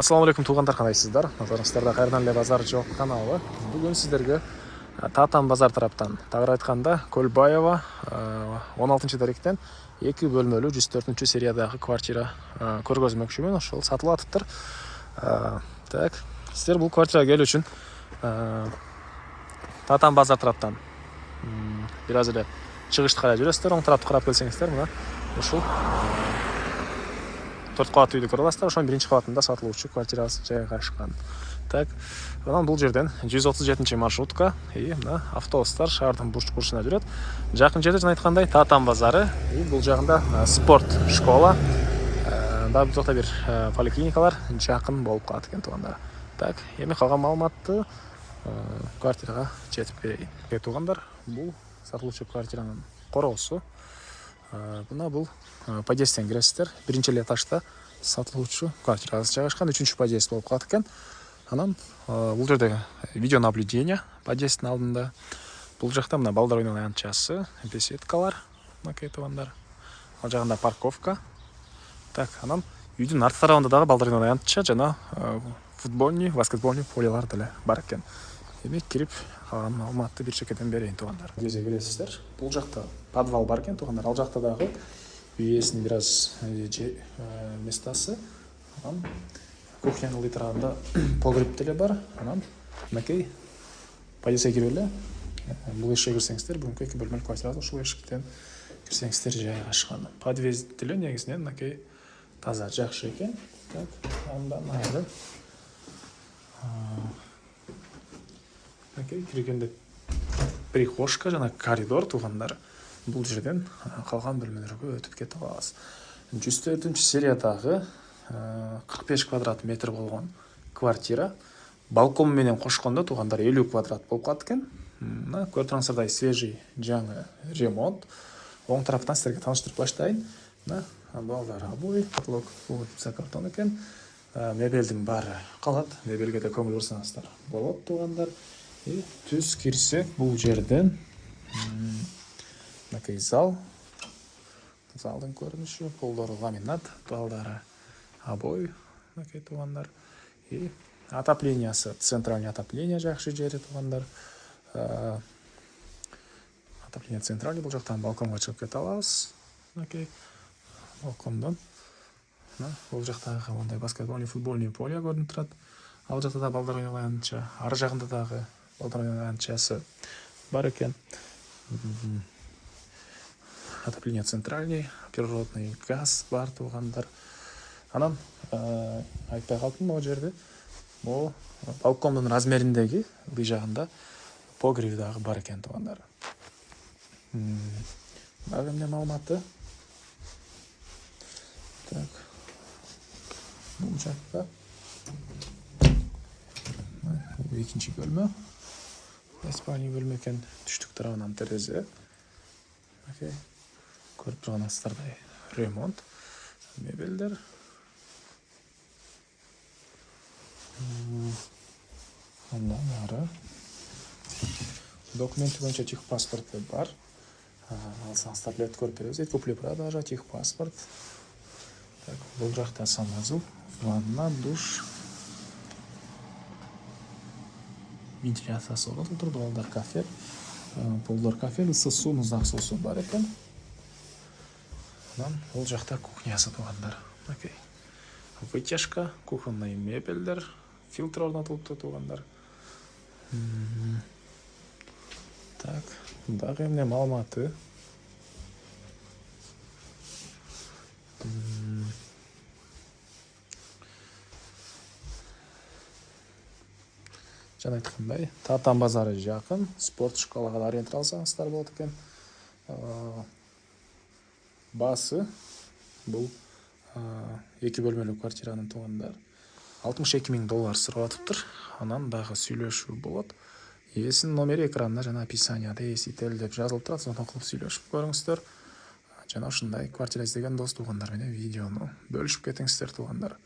Ассаламу алейкум туугандар, кандайсыздар? Назарыңыздарда кайрадан эле базар жок каналы. Бүгүн сиздерге Татан базар тараптан, тагыраак айтканда Көлбаева 16-даректен 2 бөлмөлүү 104 сериядагы квартира көргөзмөкчүмүн. Ошол сатылып атыптыр. Так, сиздер бул квартирага келүү үчүн Татан базар тараптан бир аз эле чыгышты карай жүрөсүздөр. Оң тарапты карап келсеңиздер, мына ушул 4 кабат үйдү көрүп аласыздар. Ошонун биринчи кабатында сатылуучу квартирасы жайгашкан. Так, анан бул жерден 137 маршрутка мына автобустар шаардын бурчуна жүрөт. Жакын жерде жана айткандай Татан базары, бул жагында спорт школа, дагы бул жакта бир поликлиникалар жакын болуп калат экен туугандар. Так, эми калган маалыматты квартирага жетип берейин. Туугандар, бул сатылуучу квартиранын короосу. Мына бул подъездден киресиздер. Биринчи этажда сатылуучу квартирасы жайгашкан, 3-чү подъезд болуп калат экен. Анан бул жерде видеонаблюдение подъезддин алдында. Бул жакта мына балдар ойногон аянтчасы, беседкалар, мынакей туугандар. Ал жагында парковка. Так, анан үйдүн арт тарабында дагы балдар ойногон аянтча жана футбольный, баскетбольный полялар деле бар экен. Эми кирип калган маалыматты бир чекеден берейин туугандар. Көзгө киресиздер. Бул жакта подвал бар экен туугандар. Ал жакта дагы үйесинин бир аз местасы. Анан кухнянын ылдый тарабында погреб деле бар. Анан мынакей подъездге кирип эле бул эшикке кирсеңиздер, бүгүнкү 2 бөлмөлүү квартирада ушул эшиктен кирсеңиздер жайгашкан. Подъезд деле негизинен мынакей таза, жакшы экен. Так, андан ары киргенде прихожка жана коридор туугандар. Бул жерден калган бөлмөлөргө өтүп кете алабыз. 104 сериядагы 45 квадрат метр болгон квартира балкон менен кошкондо туугандар 50 квадрат болуп калат экен. Мына көрүп тургансыздардай свежий жаңы ремонт. Оң тараптан сиздерге тааныштырып баштайын. Мына балдар обои, потолок картон экен. Мебелдин баары калат. Мебелге да көңүл бурсаңыздар болот туугандар. Түз кирсек бул жерден мынакей зал. Залдын көрүнүшү, полдору ламинат, балдары обои, мынакей туугандар. Отоплениясы, центральный отопление жакшы жери туугандар. Отопление центральный, бул жактан балконго чыгып кете алабыз. Мынакей балкондон. Бул жактагы мындай баскетбольный, футбольный поле көрүнүп турат. Ал жакта да балдар ойногон аянтча, ар жагында дагы балдар ойногон аянтчасы бар экен. Отопление центральный, природный газ бар туугандар. Анан айтпай калдым, могу жерде могу балкондун размериндеги ылдый жагында погреб дагы бар экен туугандар. Дагы эмне маалыматы? Так. Бул жакта экинчи бөлмө. Спальный бөлмө экен, түштүк тарабынан терезе. Окей. Көрүп турганыңыздардай ремонт, мебелдер. Андан ары документи боюнча техпаспорты бар. Алсаңыздар билет көрүп беребиз. Купле продажа, техпаспорт. Так, бул жакта санузел, ванна, душ. Вентиляциясы болот, турду балдар кафе. Полдор кафе, ыссы суу, муздак суусу бар экен. Анан бул жакта кухнясы туугандар. Окей. Вытяжка, кухонный мебелдер, фильтр орнотулупту туугандар. Так, дагы эмне маалыматы? Жана айткандай, Татан базары жакын, спорт школага да ориентир алсаңыздар болот экен. Баасы бул 2 бөлмөлүү квартиранын туугандар $62,000 сурап атыптыр. Анан дагы сүйлөшүү болот. Ээсинин номери экранда жана описанияда ээсител деп жазылып турат. Сонун кылып сүйлөшүп көрүңүздөр. Жана ушундай квартира издеген дос туугандар менен видеону бөлүшүп кетиңиздер туугандар.